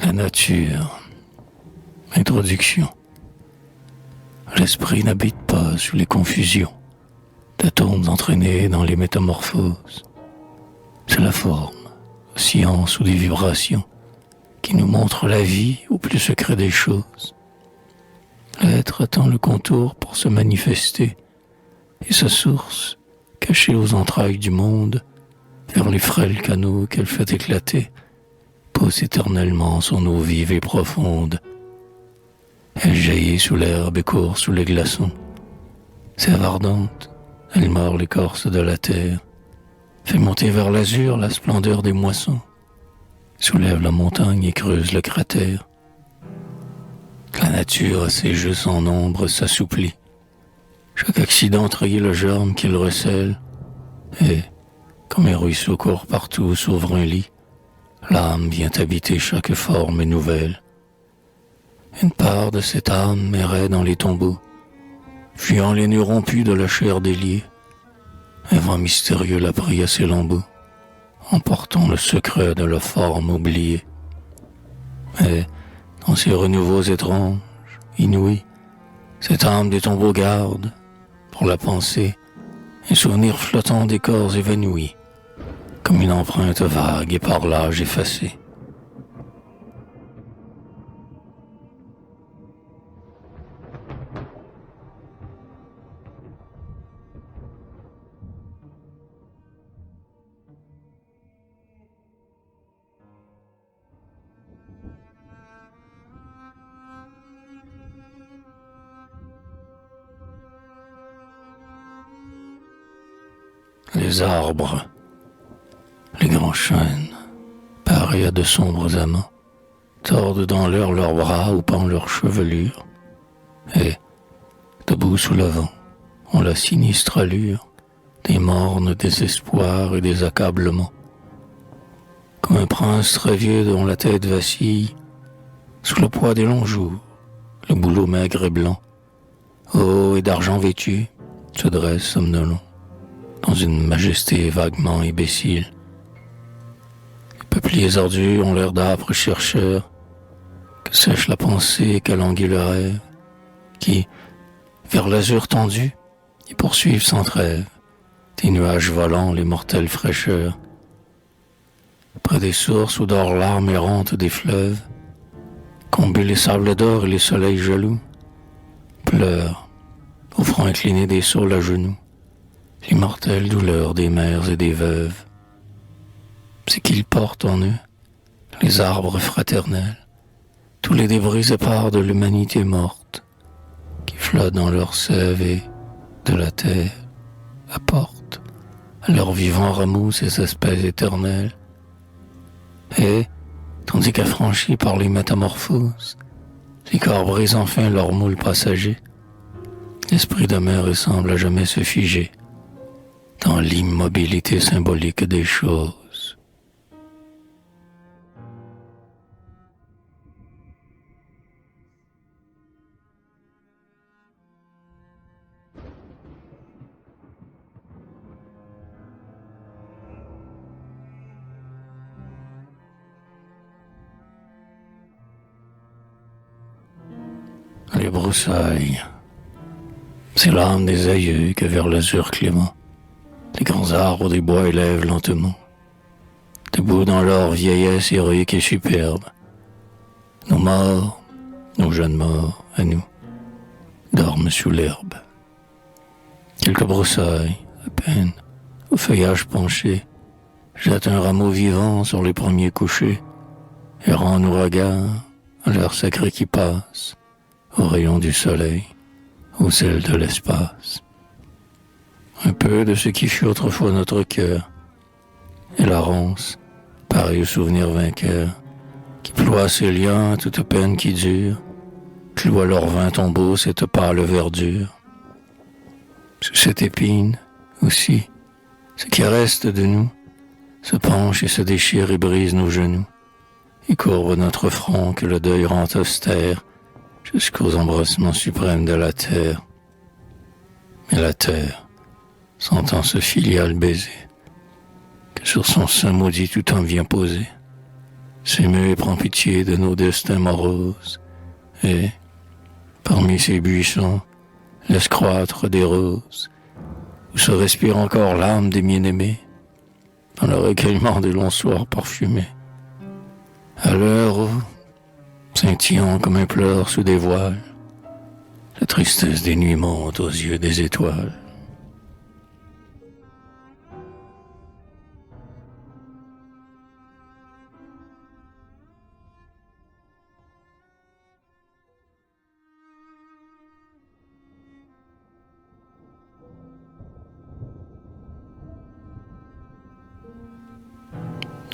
La nature. Introduction. L'esprit n'habite pas sous les confusions d'atomes entraînés dans les métamorphoses. C'est la forme, science ou des vibrations, qui nous montre la vie au plus secret des choses. L'être attend le contour pour se manifester, et sa source, cachée aux entrailles du monde, vers les frêles canaux qu'elle fait éclater, pousse éternellement son eau vive et profonde. Elle jaillit sous l'herbe et court sous les glaçons. Sève ardente, elle mord l'écorce de la terre, fait monter vers l'azur la splendeur des moissons, soulève la montagne et creuse le cratère. La nature à ses jeux sans nombre s'assouplit. Chaque accident trahit le germe qu'il recèle, et, comme un ruisseau court partout s'ouvre un lit, l'âme vient habiter chaque forme nouvelle. Une part de cette âme errait dans les tombeaux, fuyant les nœuds rompus de la chair déliée. Un vent mystérieux la prit à ses lambeaux, emportant le secret de la forme oubliée. Et, dans ces renouveaux étranges, inouïs, cette âme des tombeaux garde, pour la pensée, un souvenir flottant des corps évanouis, comme une empreinte vague et par l'âge effacée. Les arbres, les grands chênes, pareils à de sombres amants, tordent dans l'air leurs bras ou pendent leurs chevelures, et, debout sous le vent, ont la sinistre allure des mornes désespoirs et des accablements. Comme un prince très vieux dont la tête vacille, sous le poids des longs jours, le bouleau maigre et blanc, haut et d'argent vêtu, se dresse somnolent, dans une majesté vaguement imbécile. Les peupliers ardus ont l'air d'âpres chercheurs, que sèche la pensée, qu'alanguit le rêve, qui, vers l'azur tendu, y poursuivent sans trêve des nuages volants les mortelles fraîcheurs. Près des sources où dort l'âme errante des fleuves, comblent les sables d'or et les soleils jaloux, pleurent, au front incliné des saules à genoux, l'immortelle douleur des mères et des veuves. C'est qu'ils portent en eux, les arbres fraternels, tous les débris épars de l'humanité morte, qui flottent dans leur sève et, de la terre, apportent à leurs vivants rameaux ces espèces éternelles. Et, tandis qu'affranchis par les métamorphoses, les corps brisent enfin leur moule passager, l'esprit demeure et semble à jamais se figer dans l'immobilité symbolique des choses. Les broussailles, c'est l'âme des aïeux que vers l'azur clément les grands arbres des bois élèvent lentement, debout dans leur vieillesse héroïque et superbe. Nos morts, nos jeunes morts, à nous, dorment sous l'herbe. Quelques broussailles, à peine, au feuillage penché, jettent un rameau vivant sur les premiers couchers, et rendent nos regards à leur sacré qui passe, aux rayons du soleil, aux ailes de l'espace. Un peu de ce qui fut autrefois notre cœur, et la ronce, pareil au souvenir vainqueur, qui ploie ses liens à toute peine qui dure, cloue à leur vain tombeau cette pâle verdure. Sous cette épine, aussi, ce qui reste de nous, se penche et se déchire et brise nos genoux, et courbe notre front que le deuil rend austère, jusqu'aux embrassements suprêmes de la terre. Mais la terre, sentant ce filial baiser, que sur son sein maudit tout en vient poser, s'émeut et prend pitié de nos destins moroses, et, parmi ces buissons, laisse croître des roses, où se respire encore l'âme des bien-aimés, dans le recueillement des longs soirs parfumés. À l'heure où, scintillant comme un pleur sous des voiles, la tristesse des nuits monte aux yeux des étoiles.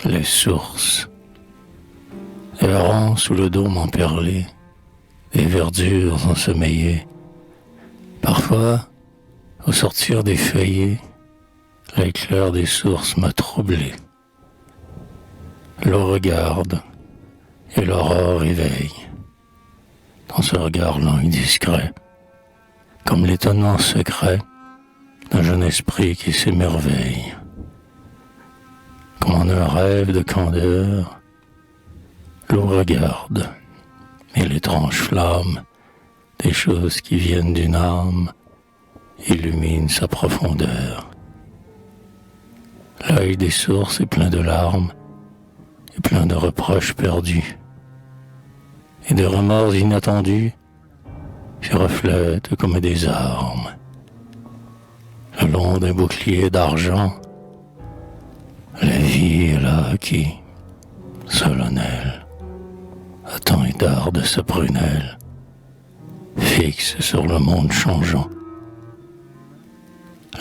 Les sources, errant sous le dôme emperlé, des verdures ensommeillées. Parfois, au sortir des feuillets, l'éclair des sources m'a troublé. L'eau regarde et l'aurore éveille, dans ce regard lent et discret, comme l'étonnement secret d'un jeune esprit qui s'émerveille. Comme en un rêve de candeur, l'eau regarde, et l'étrange flamme des choses qui viennent d'une âme illumine sa profondeur. L'œil des sources est plein de larmes et plein de reproches perdus, et de remords inattendus qui reflètent comme des armes. Le long d'un bouclier d'argent, la vie est là qui, solennelle, attend et darde sa prunelle, fixe sur le monde changeant.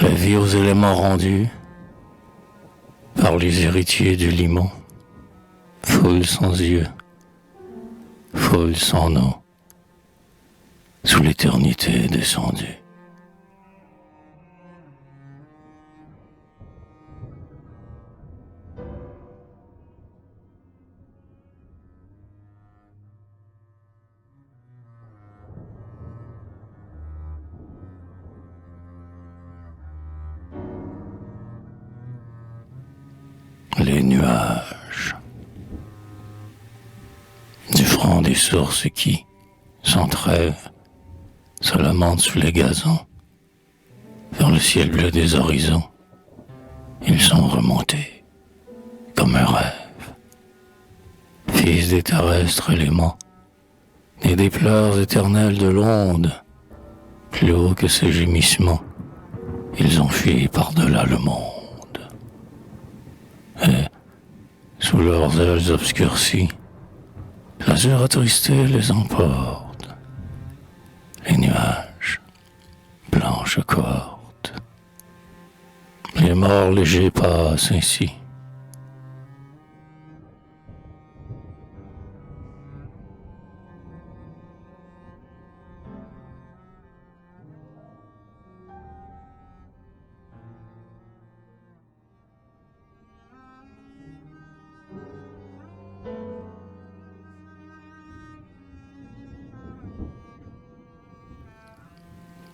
La vie aux éléments rendus par les héritiers du limon, foule sans yeux, foule sans nom, sous l'éternité descendue. Les nuages du front des sources qui, sans trêve, se lamentent sous les gazons, vers le ciel bleu des horizons. Ils sont remontés comme un rêve, fils des terrestres éléments, et des pleurs éternels de l'onde, plus haut que ces gémissements, ils ont fui par-delà le monde. Et, sous leurs ailes obscurcies, l'azur attristé les emporte. Les nuages, blanches cohortes. Les morts légers passent ainsi.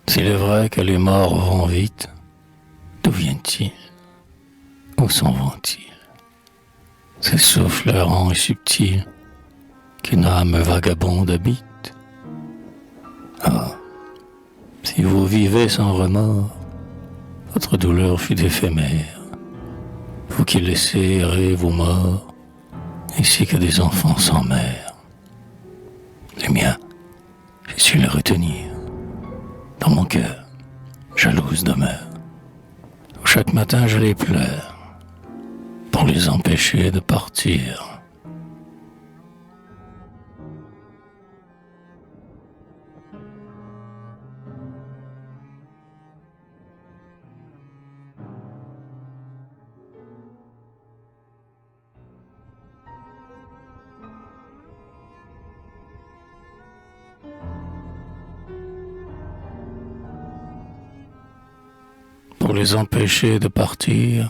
S'il est vrai que les morts vont vite, d'où viennent-ils? Où s'en vont-ils? Ces souffles errants et subtils qu'une âme vagabonde habite. Ah, si vous vivez sans remords, votre douleur fut éphémère, vous qui laissez errer vos morts, ainsi que des enfants sans mère. Les miens, j'ai su les retenir. Dans mon cœur, jalouse demeure, où chaque matin je les pleure, pour les empêcher de partir. Pour les empêcher de partir,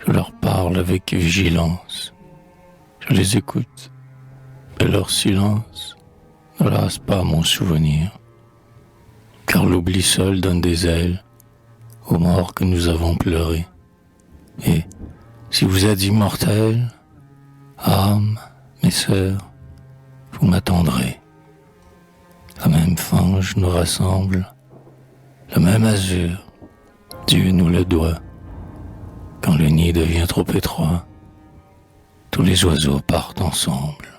je leur parle avec vigilance. Je les écoute, et leur silence ne lasse pas mon souvenir, car l'oubli seul donne des ailes aux morts que nous avons pleurés. Et si vous êtes immortels, âme, Mes sœurs, vous m'attendrez. La même fange nous rassemble, le même azur, Dieu nous le doit. Quand le nid devient trop étroit, tous les oiseaux partent ensemble.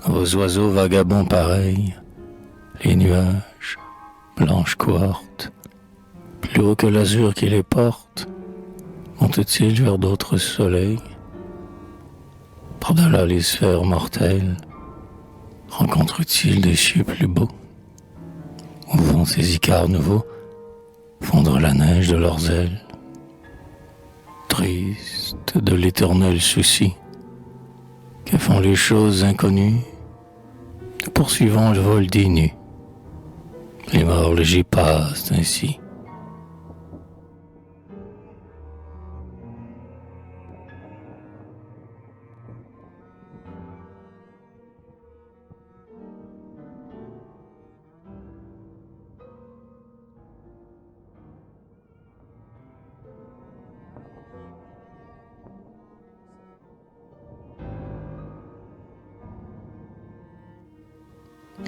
Aux oiseaux vagabonds pareils, les nuages, blanches cohortes, plus haut que l'azur qui les porte, montent-ils vers d'autres soleils? Par-delà les sphères mortelles, rencontrent-ils des cieux plus beaux? Où vont ces icars nouveaux fondre la neige de leurs ailes? Tristes de l'éternel souci, que font les choses inconnues? Poursuivant le vol des nus, les morts légers passent ainsi.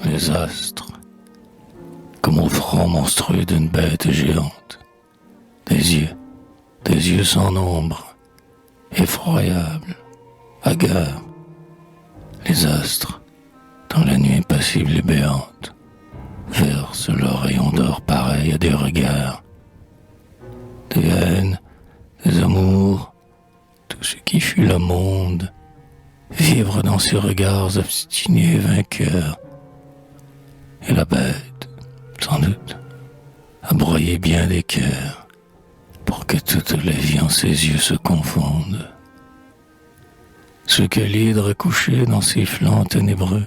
Les astres, comme au front monstrueux d'une bête géante, des yeux sans nombre, effroyables, hagards, les astres, dans la nuit impassible et béante, versent leurs rayons d'or pareils à des regards, des haines, des amours, tout ce qui fut le monde, vibre dans ces regards obstinés et vainqueurs. Et la bête, sans doute, a broyé bien des cœurs pour que toute la vie en ses yeux se confonde. Ce que l'hydre a couché dans ses flancs ténébreux,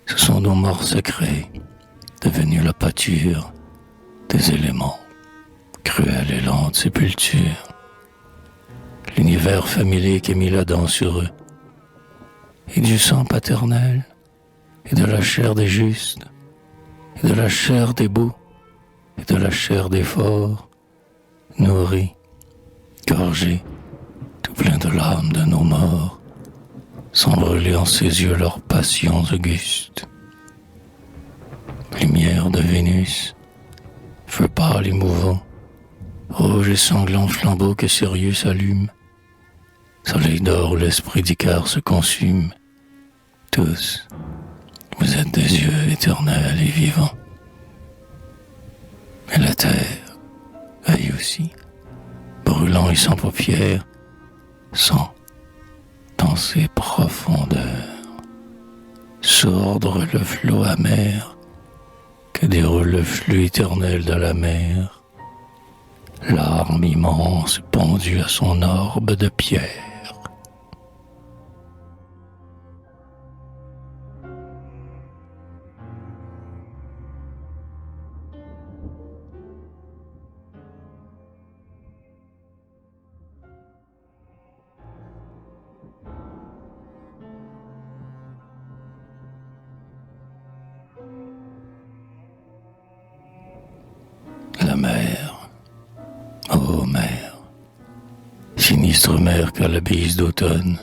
ce sont nos morts secrets, devenus la pâture des éléments, cruelle et lente sépulture. L'univers familier a mis la dent sur eux, et du sang paternel, et de la chair des justes, et de la chair des beaux, et de la chair des forts, nourris, gorgés, tout plein de l'âme de nos morts, sans brûler en ses yeux leurs passions augustes. Lumière de Vénus, feu pâle et mouvant, rouge et sanglant flambeau que Sirius allume, soleil d'or où l'esprit d'Icare se consume, tous, vous êtes des yeux éternels et vivants. Mais la terre, œil aussi, brûlant et sans paupières, sent, dans ses profondeurs, sourdre le flot amer que déroule le flux éternel de la mer, larme immense pendue à son orbe de pierre. La mer, ô mer, sinistre mer qu'à la bise d'automne,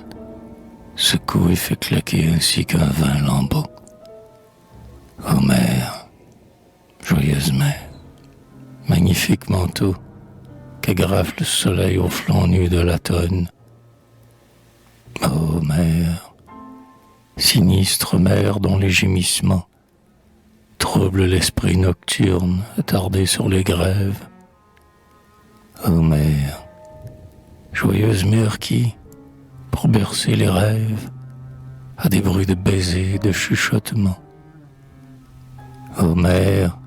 secoue et fait claquer ainsi qu'un vin lambeau. Ô mer, joyeuse mer, magnifique manteau qu'agrafe le soleil au flanc nu de l'automne. Ô mer, sinistre mer dont les gémissements troublent l'esprit nocturne attardé sur les grèves. Ô mer, joyeuse mer qui, pour bercer les rêves, a des bruits de baisers, de chuchotements. Ô mer,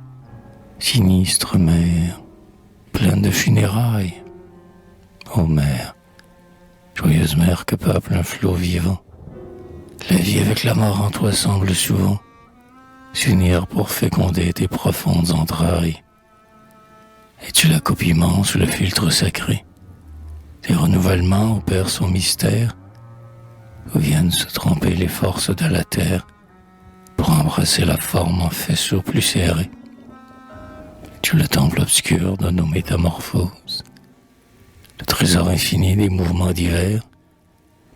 sinistre mer, pleine de funérailles. Ô mer, joyeuse mer que peuple un flot vivant, la vie avec la mort en toi semble souvent s'unir pour féconder tes profondes entrailles. Es-tu l'accoupiement sous le filtre sacré? Tes renouvellements opèrent son mystère, où viennent se tromper les forces de la terre pour embrasser la forme en faisceau plus serré. Es-tu le temple obscur de nos métamorphoses, le trésor infini des mouvements divers,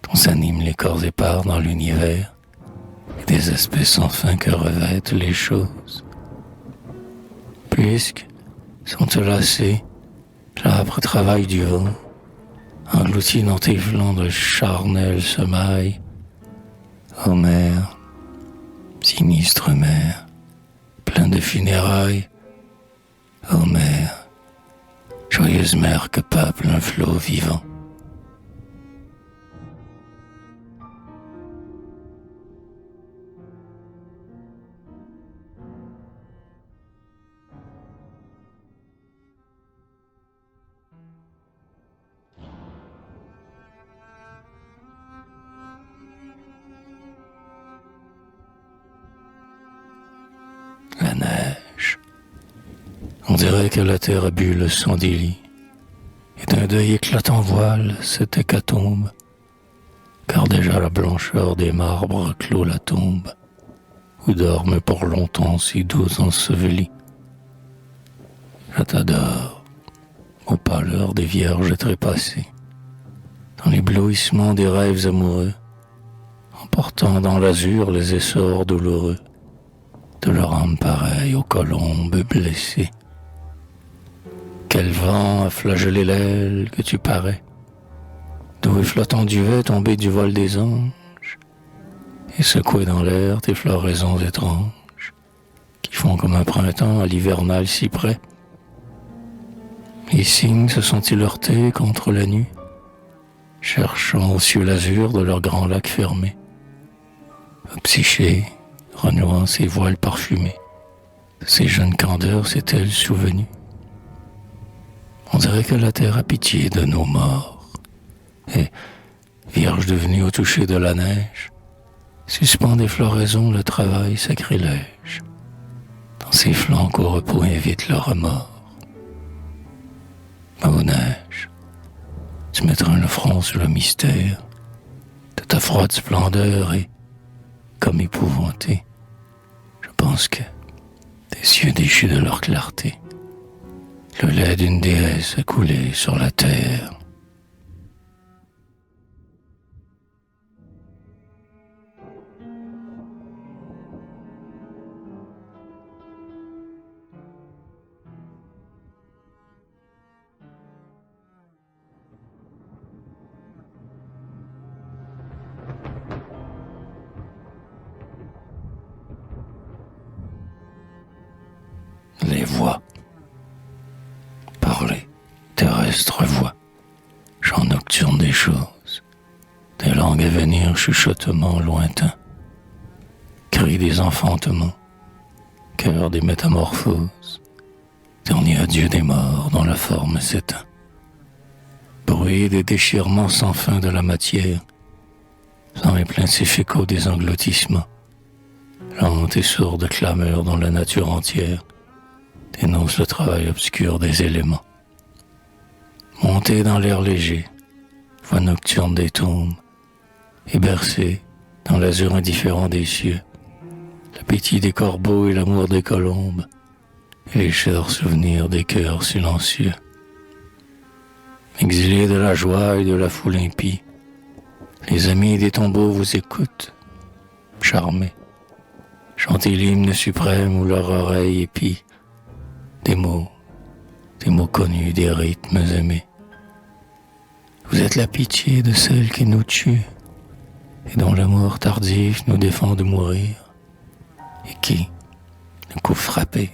dont s'animent les corps épars dans l'univers, et des aspects sans fin que revêtent les choses? Puisque, sont-elles lassés, l'âpre travail du vent, englouti dans tes flancs de charnel semailles? Ô mer, sinistre mer, plein de funérailles, ô mer, joyeuse mer que peuple un flot vivant. La neige. On dirait que la terre a bu le sang des lits, et d'un deuil éclatant voile cette hécatombe, car déjà la blancheur des marbres clôt la tombe, où dorment pour longtemps si doux ensevelis. Je t'adore, aux pâleurs des vierges trépassées, dans l'éblouissement des rêves amoureux, emportant dans l'azur les essors douloureux de leur âme pareille aux colombes blessées. Quel vent a flagellé l'aile que tu parais, d'où flottant duvet tombé du vol des anges, et secoué dans l'air tes floraisons étranges, qui font comme un printemps à l'hivernal cyprès. Les cygnes se sont-ils heurtés contre la nuit, cherchant aux cieux l'azur de leur grand lac fermé? Psyché, renouant ses voiles parfumés, de ces jeunes candeurs s'est-elle souvenue? On dirait que la terre a pitié de nos morts, et, vierge devenue au toucher de la neige, suspend des floraisons le travail sacrilège, dans ses flancs qu'au repos invite le remords. Ô neige, tu mettras le front sur le mystère de ta froide splendeur et, comme épouvanté, je pense que tes cieux déchus de leur clarté, le lait d'une déesse a coulé sur la terre. Les voix. Parler, terrestre voix, chant nocturne des choses, des langues à venir, chuchotements lointains, cris des enfantements, cœur des métamorphoses, dernier adieu des morts dont la forme s'éteint, bruit des déchirements sans fin de la matière, sans les plaintifs échos des engloutissements, lente et sourde clameur dont la nature entière dénonce le travail obscur des éléments. Monter dans l'air léger, voix nocturne des tombes, et bercer dans l'azur indifférent des cieux, l'appétit des corbeaux et l'amour des colombes, et les chers souvenirs des cœurs silencieux. Exilés de la joie et de la foule impie, les amis des tombeaux vous écoutent, charmés, chantez l'hymne suprême où leur oreille épie des mots connus, des rythmes aimés. Vous êtes la pitié de celle qui nous tue et dont l'amour tardif nous défend de mourir, et qui, le coup frappé,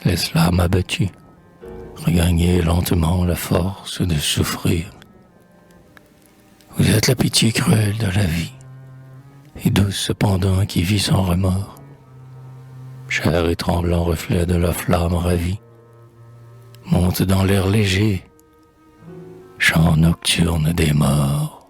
laisse l'âme abattue regagner lentement la force de souffrir. Vous êtes la pitié cruelle de la vie, et douce cependant qui vit sans remords, cher et tremblant reflet de la flamme ravie, monte dans l'air léger, chant nocturne des morts.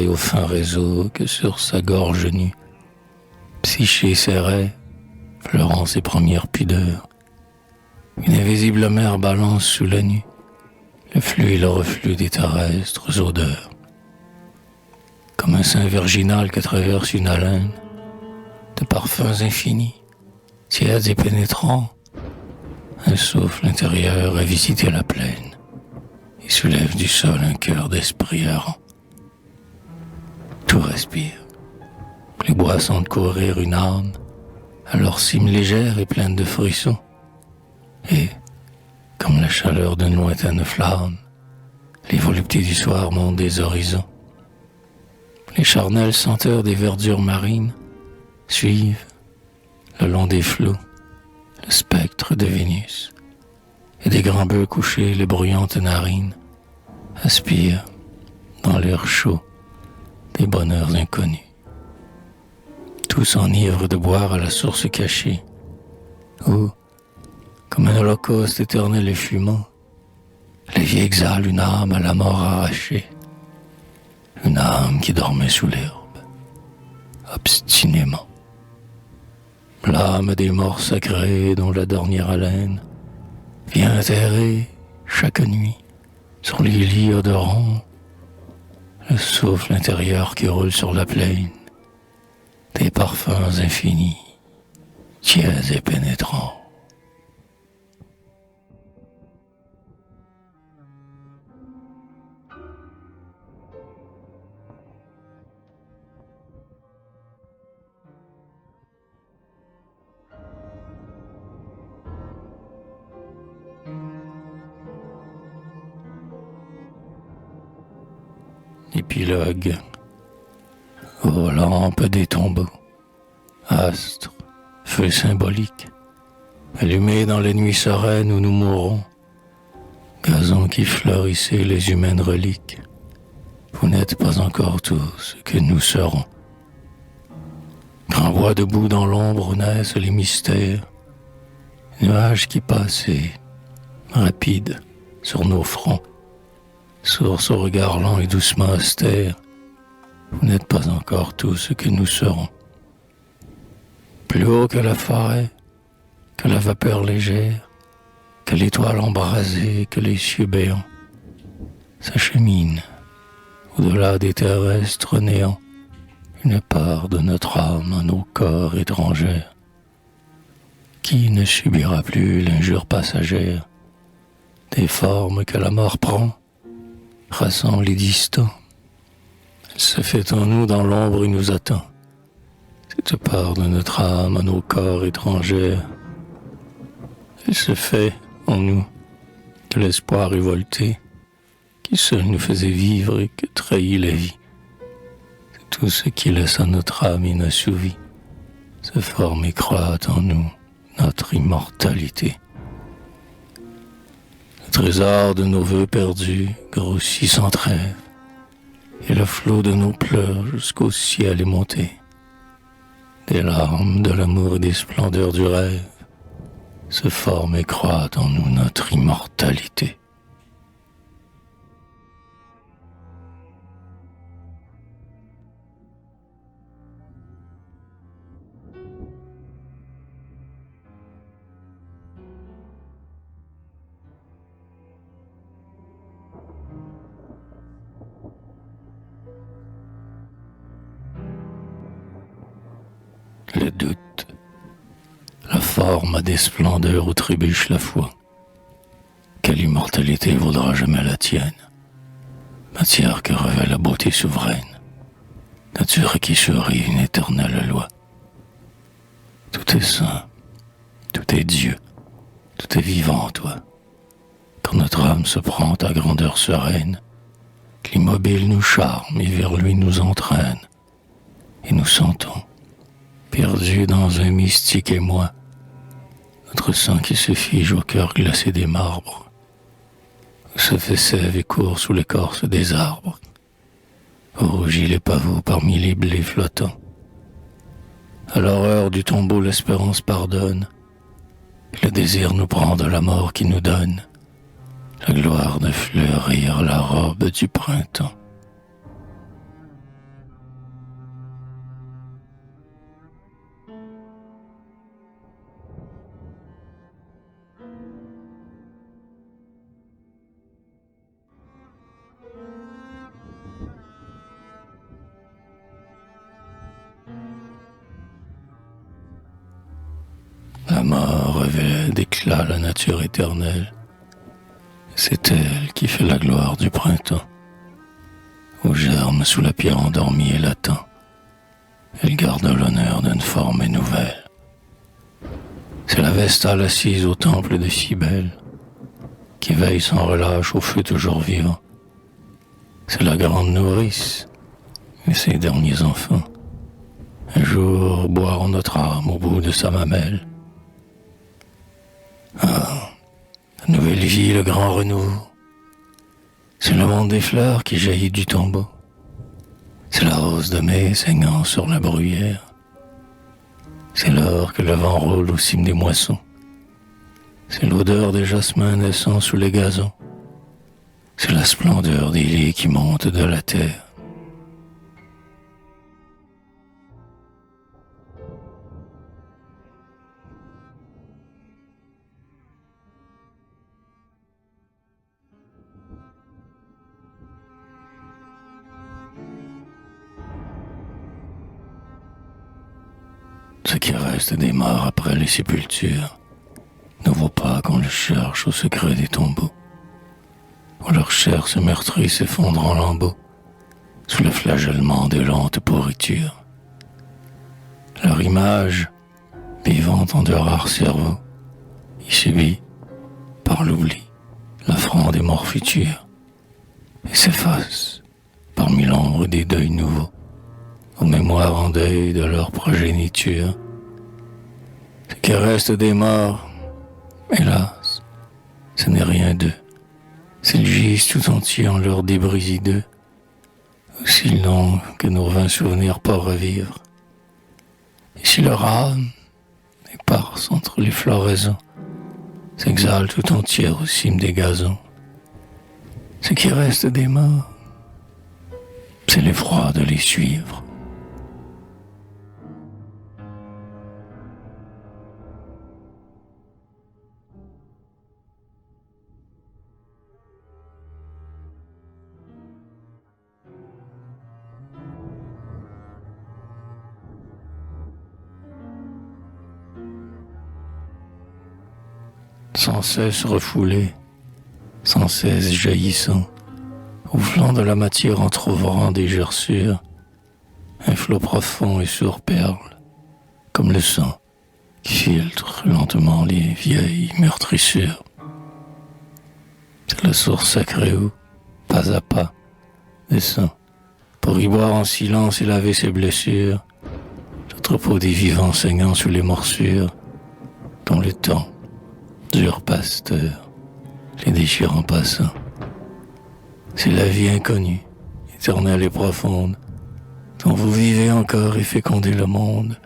oreilles au fin réseau que sur sa gorge nue, Psyché serrait, pleurant ses premières pudeurs. Une invisible mer balance sous la nuit le flux et le reflux des terrestres odeurs. Comme un sein virginal que traverse une haleine de parfums infinis, tièdes et pénétrants, un souffle intérieur a visité la plaine et soulève du sol un cœur d'esprit errant. Tout respire. Les bois sentent courir une âme à leur cime légère et pleine de frissons. Et, comme la chaleur d'une lointaine flamme, les voluptés du soir montent des horizons. Les charnelles senteurs des verdures marines suivent, le long des flots, le spectre de Vénus. Et des grands bœufs couchés, les bruyantes narines, aspirent, dans l'air chaud, des bonheurs inconnus. Tous s'enivrent de boire à la source cachée, où, comme un holocauste éternel et fumant, la vie exhale une âme à la mort arrachée, une âme qui dormait sous l'herbe, obstinément. L'âme des morts sacrés dont la dernière haleine vient errer chaque nuit sur les lits odorants, le souffle intérieur qui roule sur la plaine, des parfums infinis, tièdes et pénétrants. Épilogue. Ô lampes des tombeaux, astres, feux symboliques, allumés dans les nuits sereines où nous mourrons, gazons qui fleurissez les humaines reliques, vous n'êtes pas encore tous ce que nous serons. Grand bois debout dans l'ombre où naissent les mystères, nuages qui passaient, rapides, sur nos fronts, source au regard lent et doucement austère, vous n'êtes pas encore tout ce que nous serons. Plus haut que la forêt, que la vapeur légère, que l'étoile embrasée, que les cieux béants, s'achemine, au-delà des terrestres néants, une part de notre âme à nos corps étrangères. Qui ne subira plus l'injure passagère des formes que la mort prend, rassemble les distants? Elle se fait en nous dans l'ombre et nous attend. Cette part de notre âme à nos corps étrangers. Elle se fait en nous de l'espoir révolté qui seul nous faisait vivre et que trahit la vie. C'est tout ce qui laisse à notre âme inassouvie se forme et croît en nous notre immortalité. Le trésor de nos vœux perdus grossit sans trêve, et le flot de nos pleurs jusqu'au ciel est monté. Des larmes de l'amour et des splendeurs du rêve se forme et croît en nous notre immortalité. Le doute, la forme a des splendeurs où trébuche la foi. Quelle immortalité vaudra jamais la tienne? Matière que revêt la beauté souveraine, nature qui sourit une éternelle loi. Tout est saint, tout est Dieu, tout est vivant en toi. Quand notre âme se prend à grandeur sereine, l'immobile nous charme et vers lui nous entraîne, et nous sentons, perdu dans un mystique émoi, notre sang qui se fige au cœur glacé des marbres, où se fait sève et court sous l'écorce des arbres, où rougit les pavots parmi les blés flottants. À l'horreur du tombeau l'espérance pardonne, et le désir nous prend de la mort qui nous donne la gloire de fleurir la robe du printemps. mort revêt d'éclat la nature éternelle. C'est elle qui fait la gloire du printemps. Où germe sous la pierre endormie et latin, elle garde l'honneur d'une forme nouvelle. C'est la Vestale assise au temple de Cybèle, qui veille sans relâche au feu toujours vivant. C'est la grande nourrice et ses derniers enfants. Un jour boiront notre âme au bout de sa mamelle. Ah, la nouvelle vie, le grand renouveau. C'est le monde des fleurs qui jaillit du tombeau. C'est la rose de mai saignant sur la bruyère. C'est l'or que le vent roule aux cimes des moissons. C'est l'odeur des jasmins naissant sous les gazons. C'est la splendeur des lits qui montent de la terre. Ce qui reste des morts après les sépultures ne vaut pas qu'on le cherche au secret des tombeaux, où leur chair se meurtrit s'effondre en lambeaux sous le flagellement de lentes pourritures. Leur image, vivante en de rares cerveaux, y subit, par l'oubli, l'affront des morts futures, et s'efface parmi l'ombre des deuils nouveaux, aux mémoires en deuil de leur progéniture. Ce qui reste des morts, hélas, ce n'est rien d'eux. S'ils gisent tout entiers en leurs débris hideux, aussi longs que nos vains souvenirs pas revivre. Et si leur âme, éparse entre les floraisons, s'exhale tout entière aux cimes des gazons, ce qui reste des morts, c'est l'effroi de les suivre. Sans cesse refoulé, sans cesse jaillissant, au flanc de la matière entr'ouvrant des gerçures, un flot profond et sourd perle, comme le sang qui filtre lentement les vieilles meurtrissures. C'est la source sacrée où, pas à pas, descend, pour y boire en silence et laver ses blessures, le troupeau des vivants saignant sous les morsures, dont le temps, dur pasteur, les déchire en passant. C'est la vie inconnue, éternelle et profonde, dont vous vivez encore et fécondez le monde,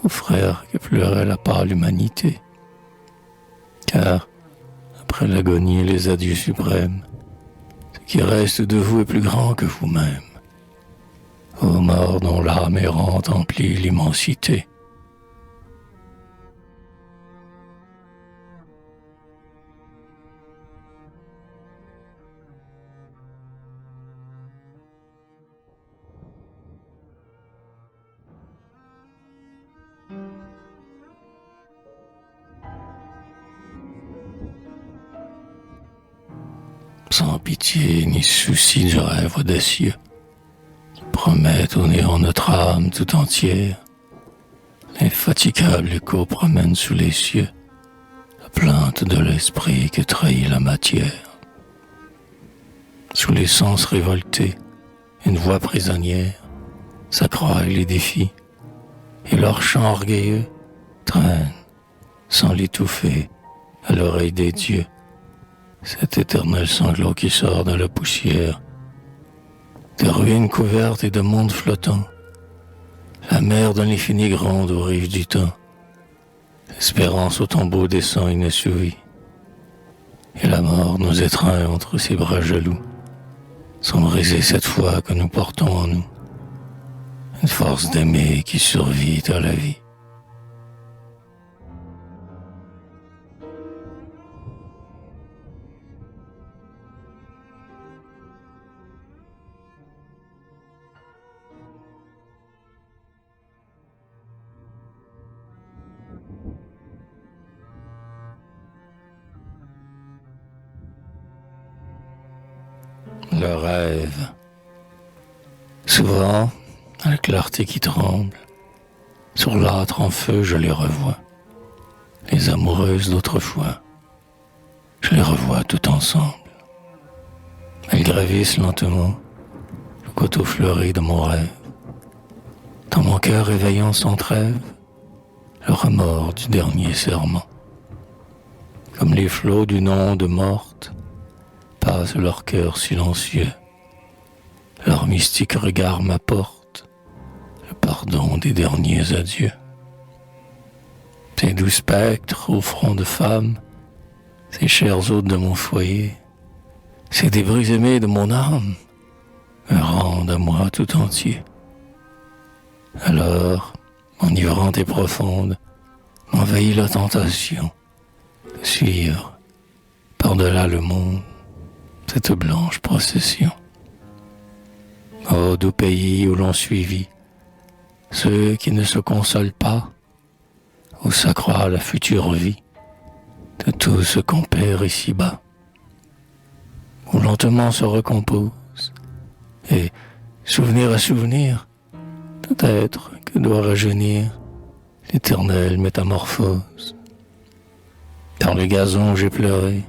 ô frères que pleurait la pâle humanité. Car, après l'agonie et les adieux suprêmes, ce qui reste de vous est plus grand que vous-même. Ô morts dont l'âme errante emplit l'immensité. Sans pitié ni souci du rêve audacieux, qui promettent au néant notre âme tout entière. L'infatigable écho promène sous les cieux la plainte de l'esprit que trahit la matière. Sous les sens révoltés, une voix prisonnière s'accroît et les défie, et leur chant orgueilleux traîne, sans l'étouffer, à l'oreille des dieux, cet éternel sanglot qui sort de la poussière, des ruines couvertes et de mondes flottants, la mer d'un infini gronde aux rives du temps, l'espérance au tombeau descend inassouvie, et la mort nous étreint entre ses bras jaloux, sans briser cette foi que nous portons en nous, une force d'aimer qui survit à la vie. rêve. Souvent, à la clarté qui tremble, sur l'âtre en feu je les revois, les amoureuses d'autrefois, je les revois tout ensemble. Elles gravissent lentement le coteau fleuri de mon rêve. Dans mon cœur éveillant sans trêve, le remords du dernier serment. Comme les flots d'une onde morte, passent leur cœur silencieux. Leur mystique regard m'apporte le pardon des derniers adieux. Ces doux spectres au front de femme, ces chers hôtes de mon foyer, ces débris aimés de mon âme, me rendent à moi tout entier. Alors, enivrante et profonde, m'envahit la tentation de suivre, par-delà le monde, cette blanche procession. Ô doux pays où l'on suivit ceux qui ne se consolent pas, où s'accroît la future vie de tout ce qu'on perd ici-bas, où lentement se recompose, et, souvenir à souvenir, peut-être que doit rajeunir l'éternelle métamorphose. Dans le gazon j'ai pleuré,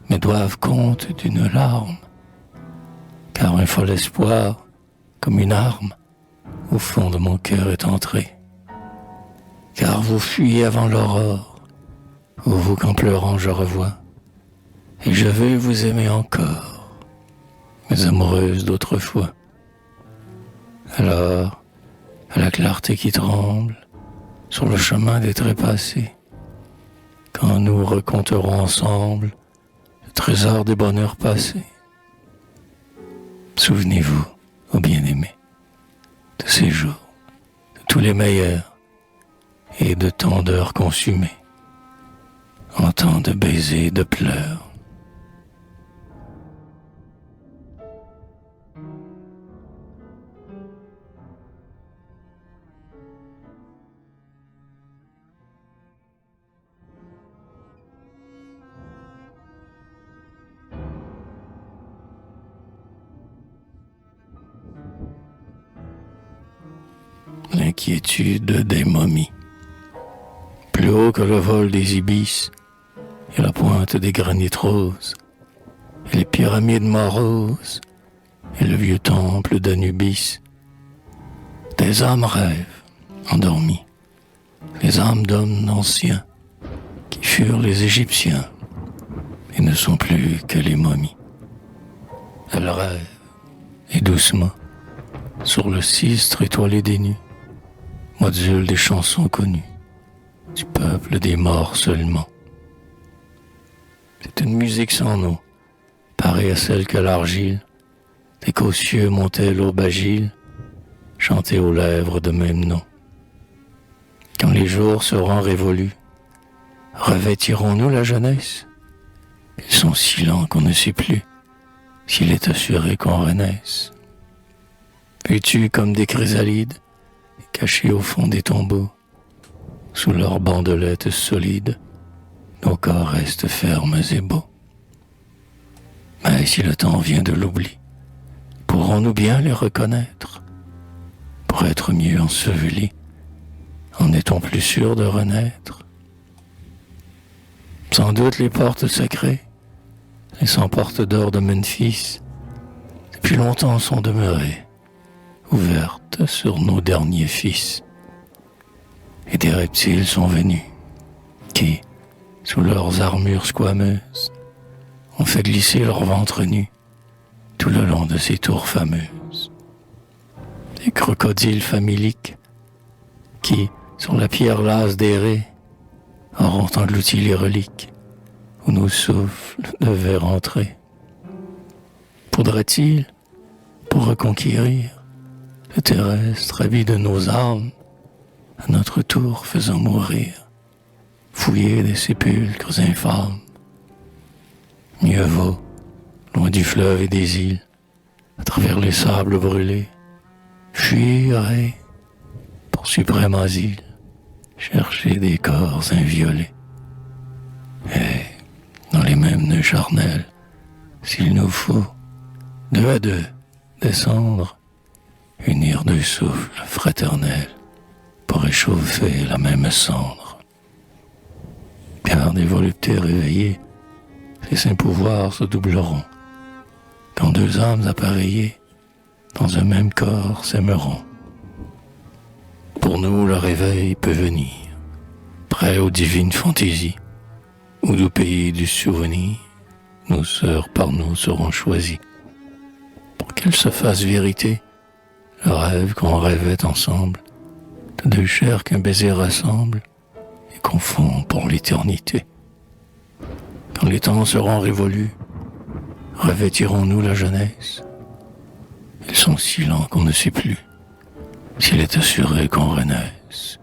mes doigts comptent d'une larme, car un fol espoir, comme une arme, au fond de mon cœur est entré. Car vous fuyez avant l'aurore, vous qu'en pleurant je revois, et je veux vous aimer encore, mes amoureuses d'autrefois. Alors, à la clarté qui tremble, sur le chemin des trépassés, quand nous raconterons ensemble le trésor des bonheurs passés, souvenez-vous, ô bien-aimés, de ces jours, de tous les meilleurs, et de tant d'heures consumées, en temps de baisers et de pleurs. L'inquiétude des momies. Plus haut que le vol des ibis, et la pointe des granits roses, et les pyramides moroses, et le vieux temple d'Anubis. Des âmes rêvent, endormies, les âmes d'hommes anciens, qui furent les Égyptiens, et ne sont plus que les momies. Elles rêvent, et doucement, sur le sistre étoilé des nues, modulent des chansons connues, du peuple des morts seulement. C'est une musique sans nom, pareille à celle que l'argile, des cieux montait l'aubagile, chantait aux lèvres de même nom. Quand les jours seront révolus, revêtirons-nous la jeunesse? Ils sont si lents qu'on ne sait plus s'il est assuré qu'on renaisse. Vêtus comme des chrysalides, cachés au fond des tombeaux, sous leurs bandelettes solides, nos corps restent fermes et beaux. Mais si le temps vient de l'oubli, pourrons-nous bien les reconnaître? Pour être mieux ensevelis, en est-on plus sûr de renaître? Sans doute les portes sacrées, les 100 portes d'or de Memphis, depuis longtemps sont demeurées, ouvertes sur nos derniers fils. Et des reptiles sont venus, qui, sous leurs armures squameuses, ont fait glisser leur ventre nu tout le long de ces tours fameuses. Des crocodiles faméliques, qui, sur la pierre lasse d'errer, auront englouti les reliques où nos souffles devaient rentrer. Faudrait-il, pour reconquérir le terrestre habit de nos âmes, à notre tour faisant mourir, fouiller des sépulcres infâmes? Mieux vaut, loin du fleuve et des îles, à travers les sables brûlés, fuir et, pour suprême asile, chercher des corps inviolés. Et, dans les mêmes nœuds charnels, s'il nous faut, deux à deux, descendre, unir deux souffles fraternels pour réchauffer la même cendre. Car des voluptés réveillées, ces saints pouvoirs se doubleront, quand deux âmes appareillées dans un même corps s'aimeront. Pour nous, le réveil peut venir, prêt aux divines fantaisies, ou du pays du souvenir, nos sœurs par nous seront choisies, pour qu'elles se fassent vérité, le rêve qu'on rêvait ensemble, de deux chairs qu'un baiser rassemble et confond pour l'éternité. Quand les temps seront révolus, revêtirons-nous la jeunesse? Ils sont si lents qu'on ne sait plus s'il est assuré qu'on renaisse.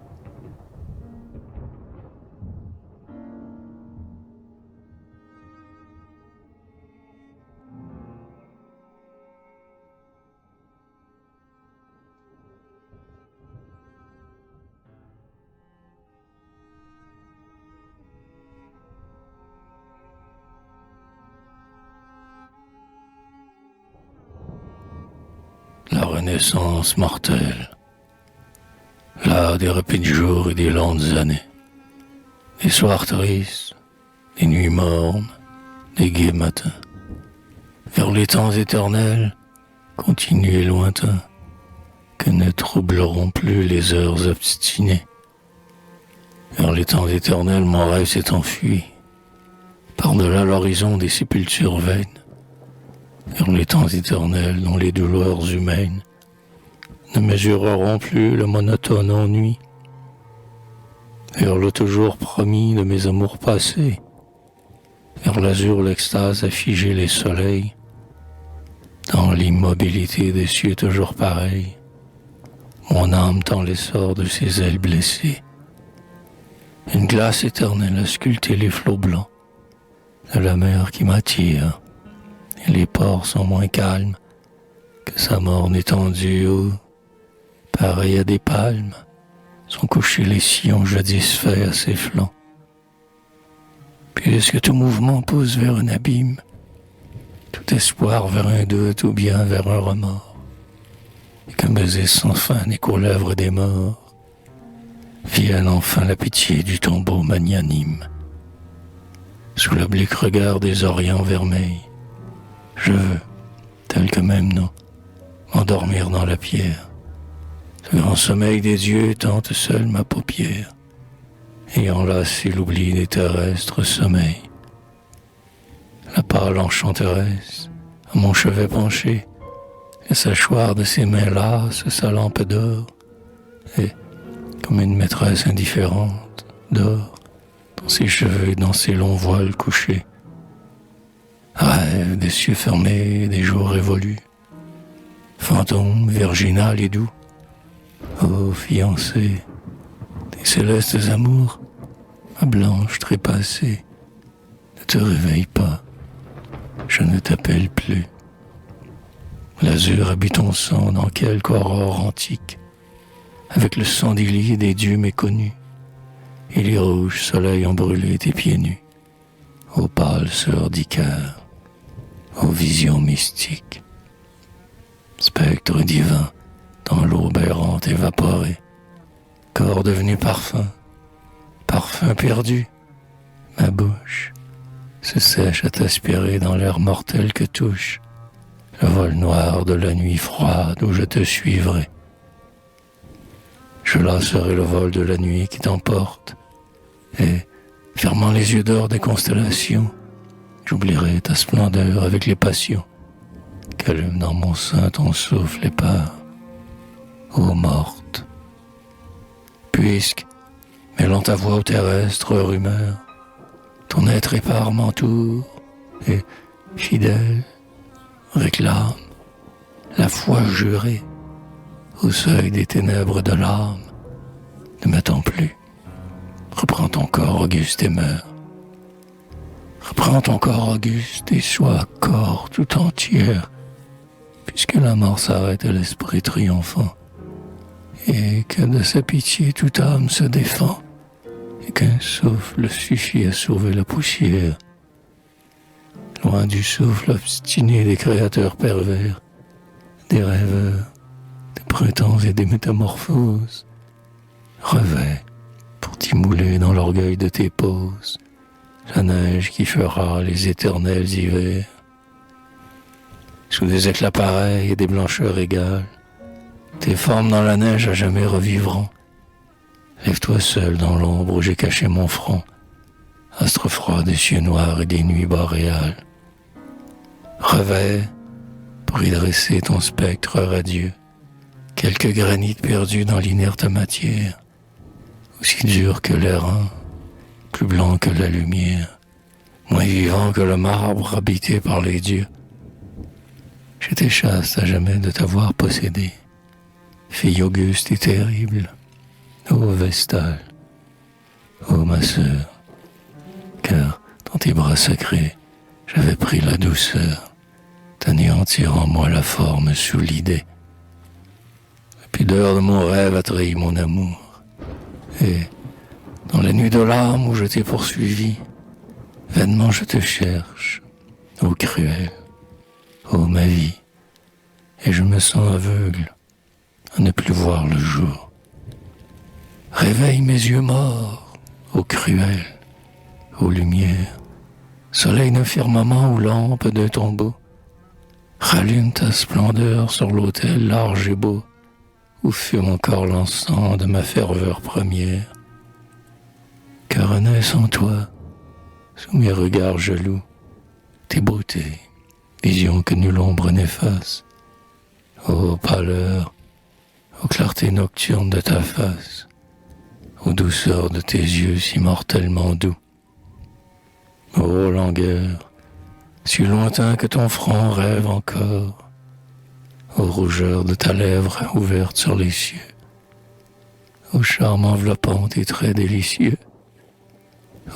La renaissance mortelle, là des rapides jours et des lentes années, des soirs tristes, des nuits mornes, des gais matins, vers les temps éternels, continus et lointains, que ne troubleront plus les heures obstinées. Vers les temps éternels, mon rêve s'est enfui, par-delà l'horizon des sépultures vaines, vers les temps éternels dont les douleurs humaines ne mesureront plus le monotone ennui, vers le toujours promis de mes amours passés, vers l'azur l'extase a figé les soleils, dans l'immobilité des cieux toujours pareils, mon âme tend l'essor de ses ailes blessées, une glace éternelle a sculpté les flots blancs de la mer qui m'attire, et les ports sont moins calmes que sa morne étendue où, pareil à des palmes, sont couchés les sillons jadis faits à ses flancs. Puisque tout mouvement pousse vers un abîme, tout espoir vers un doute ou bien vers un remords, et qu'un baiser sans fin n'est qu'aux lèvres des morts, vienne enfin la pitié du tombeau magnanime. Sous l'oblique regard des orients vermeils, je veux, tel que même non, m'endormir dans la pierre. Ce grand sommeil des dieux tente seul ma paupière, ayant lassé l'oubli des terrestres sommeils. La pâle enchanteresse, à mon chevet penché, laisse s'achoir de ses mains lasses sa lampe d'or, et, comme une maîtresse indifférente, dort dans ses cheveux et dans ses longs voiles couchés. Rêve des cieux fermés, des jours révolus, fantôme virginal et doux, ô fiancée, des célestes amours, ma blanche trépassée, ne te réveille pas, je ne t'appelle plus. L'azur habite ton sang dans quelque aurore antique, avec le sang des lits des dieux méconnus, et les rouges soleils ont brûlé tes pieds nus, ô pâle sœur d'Icare, ô visions mystiques. Spectre divin, dans l'aube errante évaporée, corps devenu parfum, parfum perdu, ma bouche se sèche à t'aspirer dans l'air mortel que touche le vol noir de la nuit froide où je te suivrai. Je lasserai le vol de la nuit qui t'emporte, et, fermant les yeux d'or des constellations, j'oublierai ta splendeur avec les passions qu'allume dans mon sein ton souffle épars, ô morte. Puisque, mêlant ta voix aux terrestres rumeurs, ton être épars m'entoure, et, fidèle, réclame la foi jurée au seuil des ténèbres de l'âme. Ne m'attends plus, reprends ton corps auguste et meurs. Reprends ton corps auguste et sois corps tout entière, puisque la mort s'arrête à l'esprit triomphant, et que de sa pitié toute âme se défend, et qu'un souffle suffit à sauver la poussière. loin du souffle obstiné des créateurs pervers, des rêveurs, des printemps et des métamorphoses. Revêt, pour t'y mouler dans l'orgueil de tes poses, la neige qui fera les éternels hivers. Sous des éclats pareils et des blancheurs égales, tes formes dans la neige à jamais revivront. Lève-toi seul dans l'ombre où j'ai caché mon front, astre froid des cieux noirs et des nuits boréales. Revêt, pour y dresser ton spectre radieux, quelques granits perdus dans l'inerte matière, aussi dur que l'airain, plus blanc que la lumière, moins vivant que le marbre habité par les dieux. J'étais chaste à jamais de t'avoir possédée, fille auguste et terrible, ô Vestale, ô ma sœur, car dans tes bras sacrés, j'avais pris la douceur d'anéantir en moi la forme sous l'idée. La pudeur de mon rêve a trahi mon amour, et dans les nuits de larmes où je t'ai poursuivi, vainement je te cherche, ô cruel, ô ma vie, et je me sens aveugle à ne plus voir le jour. Réveille mes yeux morts, ô cruel, ô lumière, soleil d'un firmament ou lampe d'un tombeau. Rallume ta splendeur sur l'autel large et beau, où fume encore l'encens de ma ferveur première. Que renaissent en toi, sous mes regards jaloux, tes beautés, visions que nulle ombre n'efface. Ô pâleur, ô clarté nocturne de ta face, ô douceur de tes yeux si mortellement doux. Ô langueur, si lointain que ton front rêve encore, ô rougeur de ta lèvre ouverte sur les cieux, ô charme enveloppant tes traits délicieux,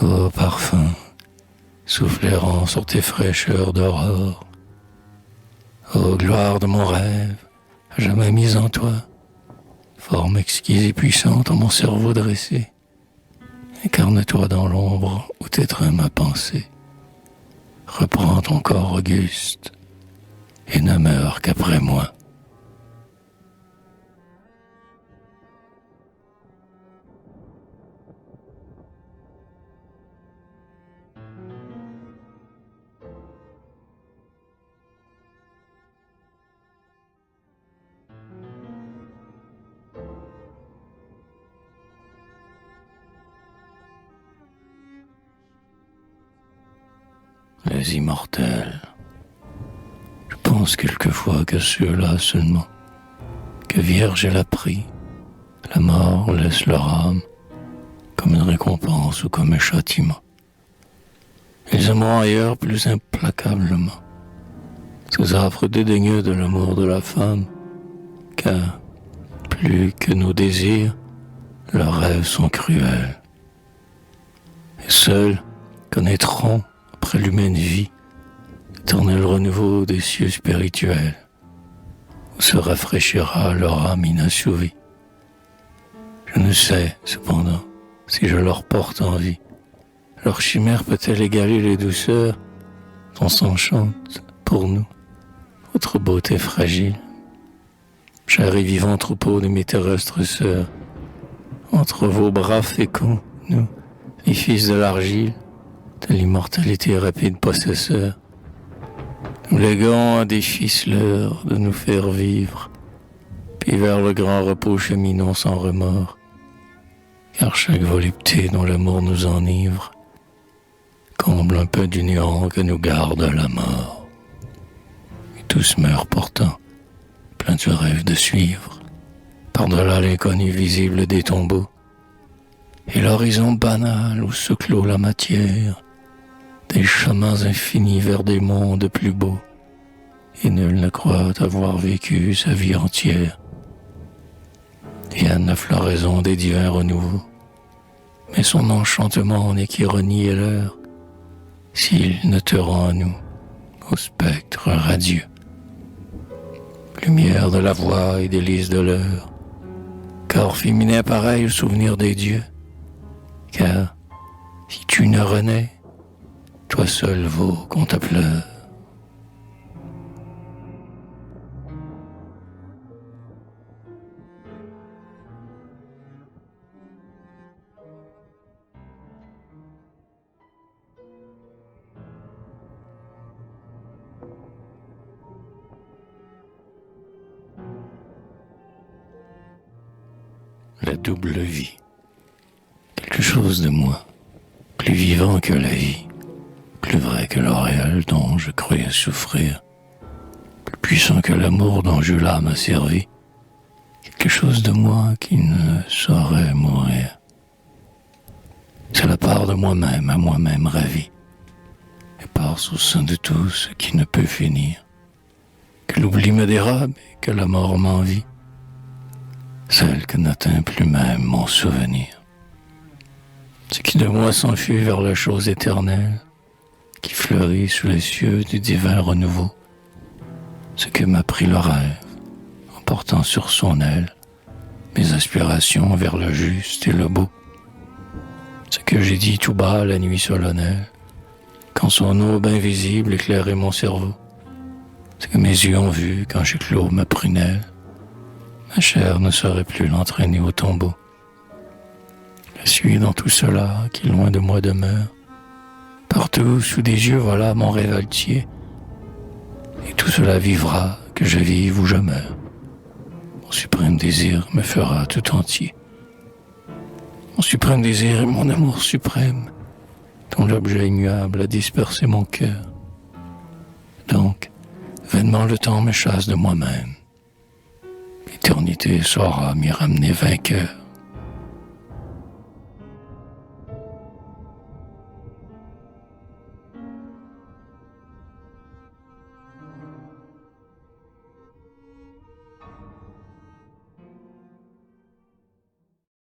ô parfum soufflérant sur tes fraîcheurs d'aurore, ô gloire de mon rêve, à jamais mise en toi, forme exquise et puissante en mon cerveau dressé, incarne-toi dans l'ombre où t'étreint ma pensée. Reprends ton corps auguste et ne meurs qu'après moi. Les immortels. Je pense quelquefois que ceux-là seulement, que vierge elle a pris, la mort laisse leur âme comme une récompense ou comme un châtiment. Ils aimeront ailleurs plus implacablement, sous affres dédaigneux de l'amour de la femme, car plus que nos désirs, leurs rêves sont cruels. Et seuls connaîtront après l'humaine vie, l'éternel renouveau des cieux spirituels, où se rafraîchira leur âme inassouvie. Je ne sais, cependant, si je leur porte envie. Leur chimère peut-elle égaler les douceurs dont s'enchante pour nous votre beauté fragile? Cher et vivant troupeau de mes terrestres sœurs, entre vos bras féconds, nous, les fils de l'argile, de l'immortalité rapide possesseur, nous léguons à des ficeleurs de nous faire vivre, puis vers le grand repos cheminons sans remords, car chaque volupté dont l'amour nous enivre comble un peu du néant que nous garde la mort. Et tous meurent pourtant, plein de rêve de suivre, par-delà l'inconnu visible des tombeaux, et l'horizon banal où se clôt la matière, des chemins infinis vers des mondes plus beaux, et nul ne croit avoir vécu sa vie entière. Rien n'a floraison des divins renouveaux, mais son enchantement n'est qu'ironie et leurre, s'il ne te rend à nous, au spectre radieux. Lumière de la voix et délice de l'heure, corps féminin pareil au souvenir des dieux, car si tu ne renais, toi seul vaut qu'on t'appelle. La double vie. Quelque chose de moi, plus vivant que la vie, plus vrai que le réel dont je croyais souffrir, plus puissant que l'amour dont j'eus l'âme asservie, quelque chose de moi qui ne saurait mourir. C'est la part de moi-même à moi-même ravi, éparse au sein de tout ce qui ne peut finir, que l'oubli me dérobe et que la mort m'envie, celle que n'atteint plus même mon souvenir. Ce qui de moi s'enfuit vers la chose éternelle, qui fleurit sous les cieux du divin renouveau, ce que m'a pris le rêve, en portant sur son aile mes aspirations vers le juste et le beau, ce que j'ai dit tout bas la nuit solennelle, quand son aube invisible éclairait mon cerveau, ce que mes yeux ont vu quand j'ai clos ma prunelle, ma chair ne saurait plus l'entraîner au tombeau. Je suis dans tout cela qui loin de moi demeure. Partout sous des yeux voilà mon rêve altier. Et tout cela vivra, que je vive ou je meure. Mon suprême désir me fera tout entier. Mon suprême désir est mon amour suprême, dont l'objet immuable a dispersé mon cœur. Donc, vainement le temps me chasse de moi-même. L'éternité saura m'y ramener vainqueur.